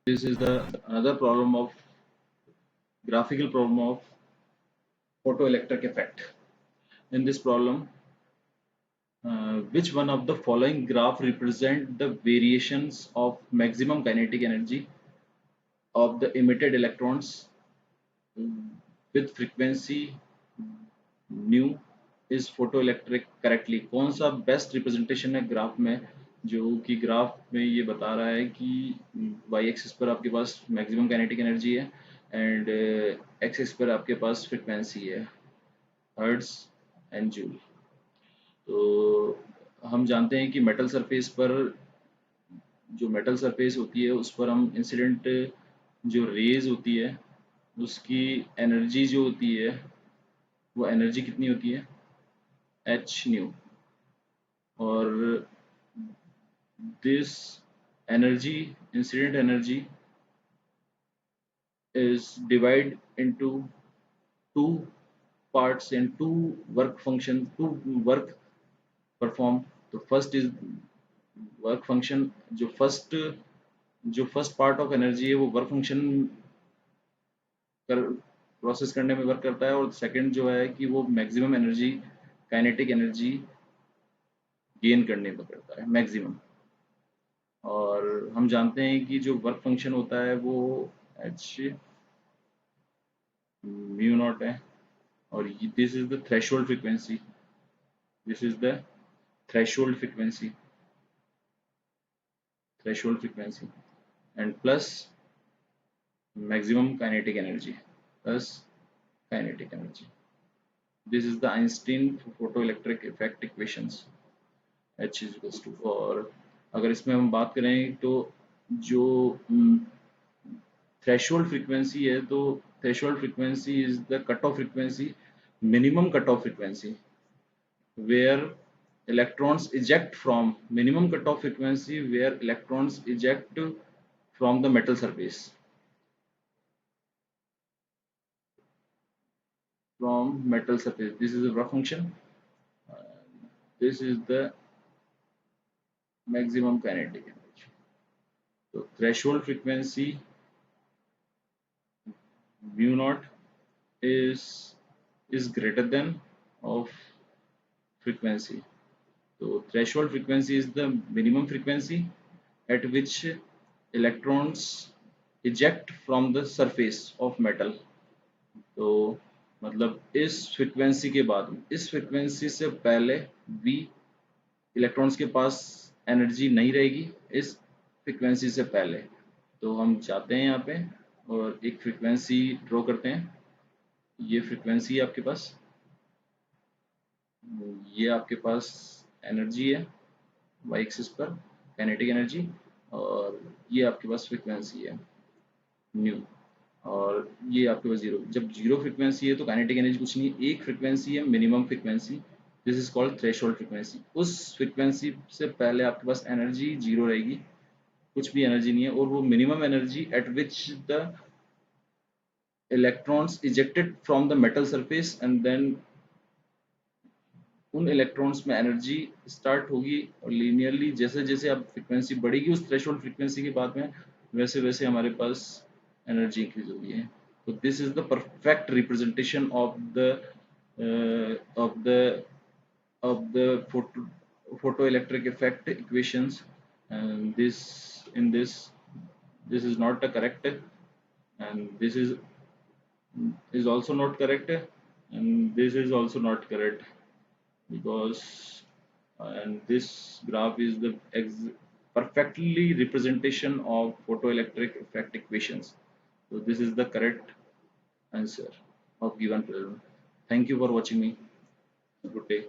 This is the another problem of graphical problem of photoelectric effect. In this problem, which one of the following graph represent the variations of maximum kinetic energy of the emitted electrons with frequency nu is photoelectric correctly? कौन सा best representation है graph में, जो कि graph में ये बता रहा है कि वाई एक्सिस पर आपके पास मैक्सिमम काइनेटिक एनर्जी है एंड एक्सिस पर आपके पास फ्रिक्वेंसी है हर्ट्ज एंड जूल। तो हम जानते हैं कि मेटल सरफेस पर, जो मेटल सरफेस होती है उस पर हम इंसिडेंट जो रेज होती है उसकी एनर्जी जो होती है वो एनर्जी कितनी होती है, एच न्यू। और this energy, incident energy is divided into two parts and two work function, two work perform. तो फर्स्ट इज वर्क फंक्शन, जो फर्स्ट पार्ट ऑफ एनर्जी है वो वर्क फंक्शन कर प्रोसेस करने में वर्क करता है, और सेकंड जो है कि वो maximum energy, kinetic energy gain करने में करता है मैक्सिमम। और हम जानते हैं कि जो वर्क फंक्शन होता है वो एच म्यू नॉट है, और this is the threshold frequency, this is the threshold frequency, threshold frequency and plus maximum kinetic energy plus kinetic energy. This is the Einstein photoelectric effect equations. H is equals to, और अगर इसमें हम बात करें तो जो threshold frequency है, तो threshold frequency is the cut off frequency, minimum cut off frequency where electrons eject from, minimum cut off frequency where electrons eject from the metal surface, from metal surface. This is a rough function. This is the maximum kinetic energy. So threshold frequency mu naught is greater than of frequency. So threshold frequency is the minimum frequency at which electrons eject from the surface of metal. तो मतलब इस frequency के बाद, इस frequency से पहले भी electrons के पास एनर्जी नहीं रहेगी इस फ्रीक्वेंसी से पहले। तो हम जाते हैं यहाँ पे और एक फ्रीक्वेंसी ड्रॉ करते हैं। ये फ्रीक्वेंसी है आपके पास, ये आपके पास एनर्जी है वाई एक्सिस पर, काइनेटिक एनर्जी, और ये आपके पास फ्रीक्वेंसी है न्यू, और ये आपके पास जीरो। जब जीरो फ्रीक्वेंसी है तो काइनेटिक एनर्जी कुछ नहीं, एक फ्रीक्वेंसी है minimum frequency, this is called threshold frequency. उस फ्रीक्वेंसी से पहले आपके पास एनर्जी जीरो रहेगी, कुछ भी एनर्जी नहीं है, और वो minimum energy at which the electrons ejected from the metal surface, and then उन इलेक्ट्रॉन्स में एनर्जी स्टार्ट होगी, और लीनियरली जैसे जैसे आप फ्रीक्वेंसी बढ़ेगी उस थ्रेशोल्ड फ्रीक्वेंसी के बाद में, वैसे वैसे हमारे पास एनर्जी इंक्रीज होगी है। तो this is the perfect representation of the of the of the photoelectric effect equations, and this is not the correct, and this is also not correct, and this is also not correct, because and this graph is the perfectly representation of photoelectric effect equations. So this is the correct answer of given problem. Thank you for watching me. Good day.